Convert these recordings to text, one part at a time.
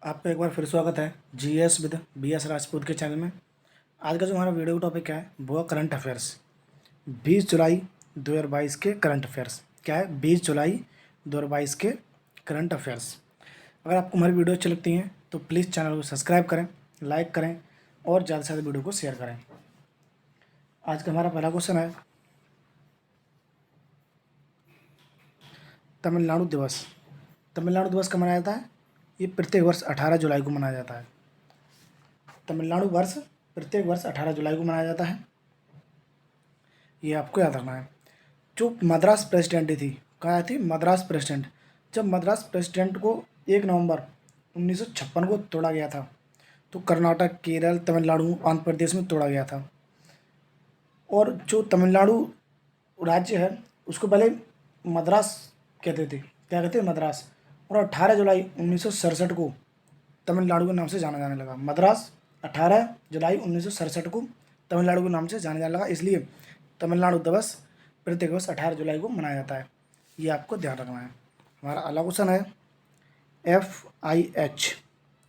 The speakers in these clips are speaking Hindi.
आपका एक बार फिर स्वागत है जीएस विद बीएस राजपूत के चैनल में। आज का जो हमारा वीडियो टॉपिक है वो है करंट अफेयर्स। 20 जुलाई 2022 के करंट अफेयर्स। क्या है? 20 जुलाई 2022 के करंट अफेयर्स। अगर आपको हमारी वीडियो अच्छी लगती हैं तो प्लीज़ चैनल को सब्सक्राइब करें, लाइक करें और ज़्यादा से ज़्यादा वीडियो को शेयर करें। आज का हमारा पहला क्वेश्चन है तमिलनाडु दिवस। तमिलनाडु दिवस कब मनाया जाता है? ये प्रत्येक वर्ष 18 जुलाई को मनाया जाता है। तमिलनाडु वर्ष प्रत्येक वर्ष 18 जुलाई को मनाया जाता है। ये आपको याद रखना है। जो मद्रास प्रेसिडेंट थी, कहाँ थी? मद्रास प्रेसिडेंट। जब मद्रास प्रेसिडेंट को 1 नवंबर 1956 को तोड़ा गया था, तो कर्नाटक, केरल, तमिलनाडु, आंध्र प्रदेश में तोड़ा गया था। और जो तमिलनाडु राज्य है उसको पहले मद्रास कहते थे। क्या कहते हैं? मद्रास। और 18 जुलाई 1967 को तमिलनाडु के नाम से जाना जाने लगा। मद्रास 18 जुलाई 1967 को तमिलनाडु के नाम से जाने जाने लगा, इसलिए तमिलनाडु दिवस प्रत्येक वर्ष 18 जुलाई को मनाया जाता है। ये आपको ध्यान रखना है। हमारा अगला क्वेश्चन है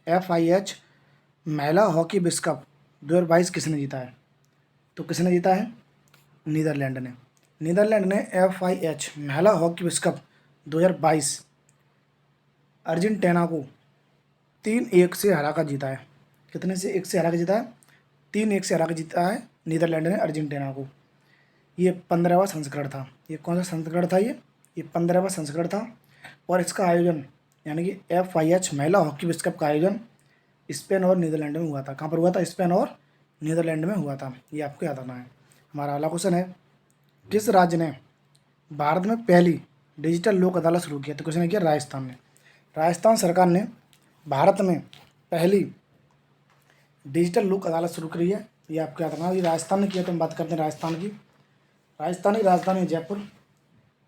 FIH महिला हॉकी विश्व कप 2022 किसने जीता है? तो किसने जीता है? नीदरलैंड ने। नीदरलैंड ने FIH महिला हॉकी विश्व कप 2022 अर्जेंटीना को 3-1 से हरा कर जीता है। कितने से? 1 से हरा कर जीता है। 3-1 से हरा कर जीता है नीदरलैंड ने अर्जेंटीना को। ये 15वां संस्करण था। ये कौन सा संस्करण था? ये 15वां संस्करण था। और इसका आयोजन यानी कि FIH महिला हॉकी विश्व कप का आयोजन स्पेन और नीदरलैंड में हुआ था। कहाँ पर हुआ था? स्पेन और नीदरलैंड में हुआ था। ये आपको याद रखना है। हमारा अगला क्वेश्चन है किस राज्य ने भारत में पहली डिजिटल लोक अदालत शुरू किया? तो किसने किया? राजस्थान ने। राजस्थान सरकार ने भारत में पहली डिजिटल लोक अदालत शुरू करी है। ये आपको याद रखना है। ये राजस्थान ने किया। तो हम बात करते हैं राजस्थान की। राजस्थान की राजधानी जयपुर।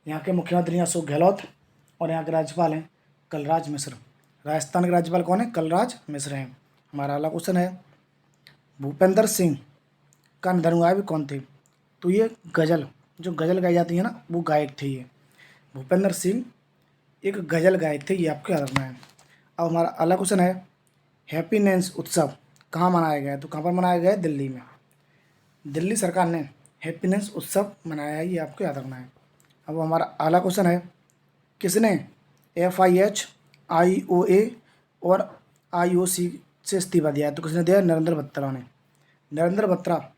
यहाँ के मुख्यमंत्री हैं अशोक गहलोत और यहाँ के राज्यपाल हैं कलराज मिश्र। राजस्थान के राज्यपाल कौन है? कलराज मिश्र हैं। हमारा अगला क्वेश्चन है भूपेंद्र सिंह का निधन कौन थे? तो ये गज़ल, जो गज़ल गाई जाती है ना, वो गायक थे ये। भूपेंद्र सिंह एक गज़ल गायक थे। ये आपको याद रखना है। अब हमारा अगला क्वेश्चन है हैप्पीनेस उत्सव कहाँ मनाया गया है? तो कहाँ पर मनाया गया है? दिल्ली में। दिल्ली सरकार ने हैप्पीनेस उत्सव मनाया है। ये आपको याद रखना है। अब हमारा अगला क्वेश्चन है किसने FIH IOA और IOC से इस्तीफा दिया है? तो किसने दिया? नरेंद्र बत्रा ने। नरेंद्र बत्रा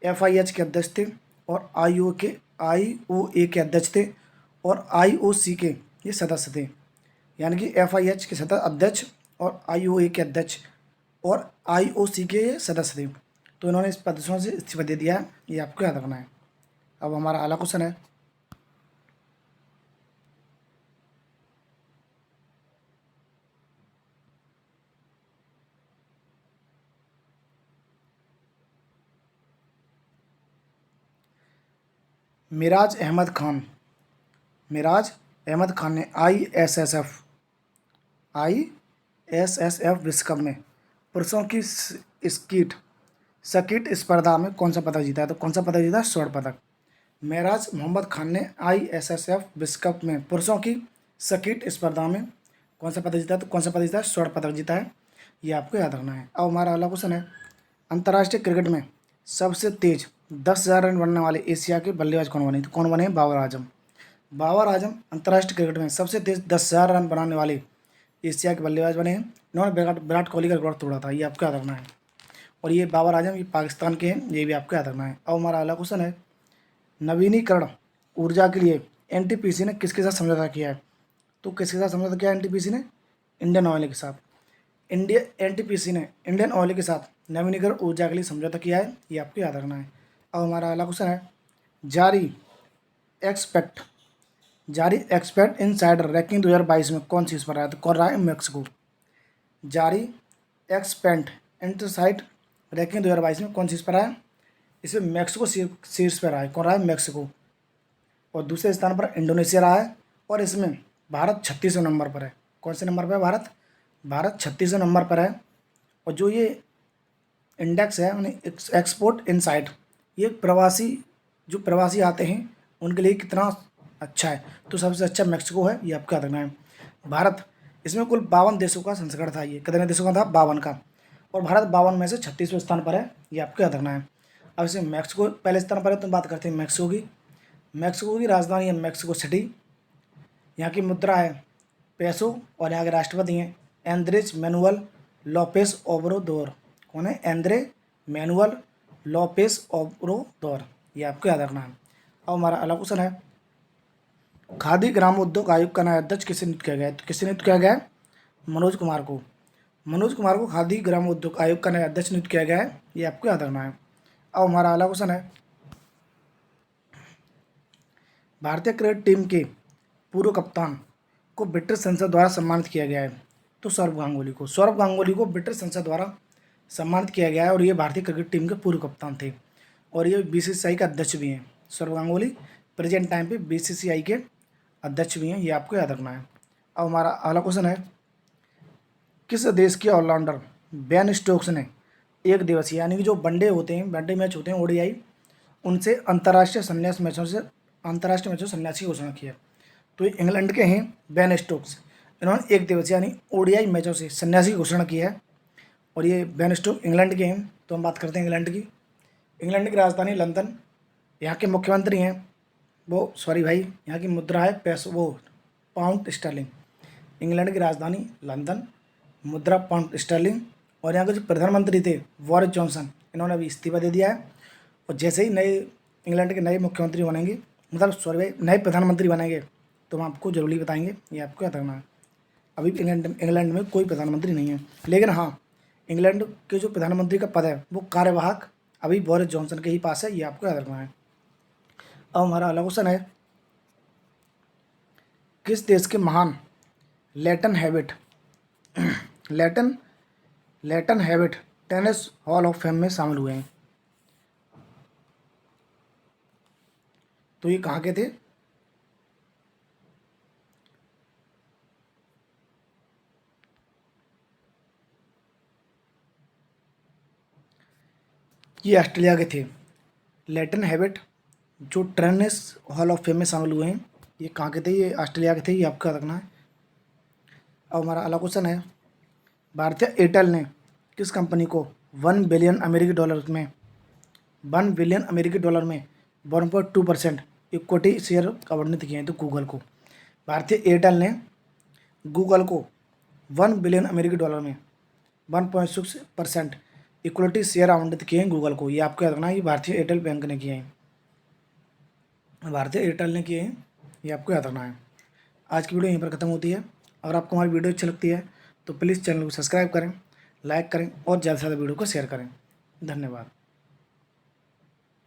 FIH के अध्यक्ष थे और IOA के अध्यक्ष थे और IOC के ये सदस्य थे। यानी कि FIH के अध्यक्ष और IOA के अध्यक्ष और IOC के ये सदस्य थे। तो इन्होंने इस पदों से इस्तीफा दे दिया है। ये आपको याद रखना है। अब हमारा अगला क्वेश्चन है मिराज अहमद खान। मिराज अहमद खान ने ISSF विश्व कप में पुरुषों की स्कीट स्पर्धा में कौन सा पदक जीता है? तो कौन सा पदक जीता है? स्वर्ण पदक। मिराज मोहम्मद खान ने ISSF विश्व कप में पुरुषों की स्कीट स्पर्धा में कौन सा पदक जीता है? तो कौन सा पदक जीता है? स्वर्ण पदक जीता है। ये आपको याद रखना है। अब हमारा अगला क्वेश्चन है अंतर्राष्ट्रीय क्रिकेट में सबसे तेज 10,000 रन बनने वाले एशिया के बल्लेबाज कौन बने? तो कौन बने? बाबर आजम। बाबर आजम अंतर्राष्ट्रीय क्रिकेट में सबसे तेज 10,000 रन बनाने वाले एशिया के बल्लेबाज बने हैं। इन्होंने विराट कोहली का रिकॉर्ड तोड़ा था। ये आपको याद रखना है। और ये बाबर आजम ये पाकिस्तान के हैं। ये भी आपको याद रखना है। अब हमारा अगला क्वेश्चन है नवीनीकरण ऊर्जा के लिए NTPC ने किसके साथ समझौता किया है? तो किसके साथ समझौता किया है NTPC ने? इंडियन ऑयल के साथ। NTPC ने इंडियन ऑयल के साथ नवीनीकरण ऊर्जा के लिए समझौता किया है। ये आपको याद रखना है। अब हमारा अगला क्वेश्चन है जारी एक्सपेक्ट इनसाइडर रैंकिंग 2022 में कौन शीर्ष पर रहा है? तो कौन रहा है? मैक्सिको। जारी एक्सपेंट इनसाइड रैंकिंग 2022 में कौन शीर्ष पर रहा है? इसमें मैक्सिको शीर्ष पर रहा है। कौन रहा है? मैक्सिको। और दूसरे स्थान पर इंडोनेशिया रहा है। और इसमें भारत 36वें नंबर पर है। कौन से नंबर पर है भारत? भारत 36वें नंबर पर है। और जो ये इंडेक्स है उन्हें एक्सपोर्ट इनसाइट, ये प्रवासी आते हैं उनके लिए कितना अच्छा है? तो सबसे अच्छा मैक्सिको है। ये आपका याद रखना है। भारत इसमें कुल 52 देशों का संस्करण था। ये कितने देशों का था? 52 का। और भारत 52 में से 36वें स्थान पर है। ये आपको याद रखना है। अब इसमें मैक्सिको पहले स्थान पर है, तो बात करते हैं मैक्सिको की। मैक्सिको की राजधानी है मैक्सिको सिटी। यहाँ की मुद्रा है पैसो और यहाँ के राष्ट्रपति हैं एंद्रेज मैनुअल लोपेस ओब्राडोर। कौन है? Andres Manuel Lopez Obrador. ये आपको याद रखना है। अब हमारा अगला क्वेश्चन है, खादी ग्राम उद्योग आयोग का नया अध्यक्ष किसे नियुक्त किया गया है? तो किसे नियुक्त किया गया है? मनोज कुमार को। मनोज कुमार को खादी ग्राम उद्योग आयोग का नया अध्यक्ष नियुक्त किया गया है। ये आपको याद रखना है। अब हमारा अगला क्वेश्चन है, भारतीय क्रिकेट टीम के पूर्व कप्तान को ब्रिटिश संसद द्वारा सम्मानित किया गया है। तो सौरभ गांगुली को। सौरभ गांगुली को ब्रिटिश संसद द्वारा सम्मानित किया गया है और ये भारतीय क्रिकेट टीम के पूर्व कप्तान थे और ये बीसीसीआई के अध्यक्ष भी हैं। सौरभ गांगुली प्रेजेंट टाइम पे बीसीसीआई के अध्यक्ष भी हैं। ये आपको याद रखना है। अब हमारा अगला क्वेश्चन है, किस देश के ऑलराउंडर बेन स्टोक्स ने एक दिवसीय यानी कि जो वनडे होते हैं, वनडे मैच होते हैं ओडीआई, उनसे अंतर्राष्ट्रीय मैचों से संन्यास की घोषणा की है? तो ये इंग्लैंड के हैं बेन स्टोक्स। इन्होंने एक दिवसीय यानी ओडीआई मैचों से संन्यास की घोषणा की है और ये बेन स्टोक्स इंग्लैंड के हैं। तो हम बात करते हैं इंग्लैंड की। इंग्लैंड की राजधानी लंदन। यहाँ के मुख्यमंत्री हैं यहाँ की मुद्रा है पाउंड स्टर्लिंग। इंग्लैंड की राजधानी लंदन, मुद्रा पाउंड स्टर्लिंग। और यहाँ के जो प्रधानमंत्री थे बोरिस जॉनसन, इन्होंने अभी इस्तीफा दे दिया है और जैसे ही इंग्लैंड के नए मुख्यमंत्री बनेंगे, नए प्रधानमंत्री बनेंगे, तो हम आपको जरूरी बताएंगे। ये आपको याद रखना है। अभी इंग्लैंड में कोई प्रधानमंत्री नहीं है, लेकिन हाँ, इंग्लैंड के जो प्रधानमंत्री का पद है वो कार्यवाहक अभी बोरिस जॉनसन के ही पास है। ये आपको याद रखना है। अब हमारा अगला क्वेश्चन है, किस देश के महान Leyton Hewitt tennis hall of fame में शामिल हुए हैं? तो ये कहाँ के थे? ये ऑस्ट्रेलिया के थे। लेटन हैविट जो टेनिस हॉल ऑफ फेम में शामिल हुए हैं, ये कहाँ के थे? ये ऑस्ट्रेलिया के थे। ये आपको याद रखना है। अब हमारा अगला क्वेश्चन है, भारतीय एयरटेल ने किस कंपनी को 1 बिलियन अमेरिकी डॉलर में 1.2% इक्विटी शेयर आवंटित किए हैं? तो गूगल को। भारतीय एयरटेल ने गूगल को 1 बिलियन अमेरिकी डॉलर में 1.6% इक्विटी शेयर आवंटित किए हैं गूगल को। ये आपको याद रखना है। ये भारतीय एयरटेल बैंक ने किए हैं, भारतीय एयरटेल ने किए हैं। ये आपको याद रखना है। आज की वीडियो यहीं पर ख़त्म होती है। अगर आपको हमारी वीडियो अच्छी लगती है तो प्लीज़ चैनल को सब्सक्राइब करें, लाइक करें और ज़्यादा से ज़्यादा वीडियो को शेयर करें। धन्यवाद।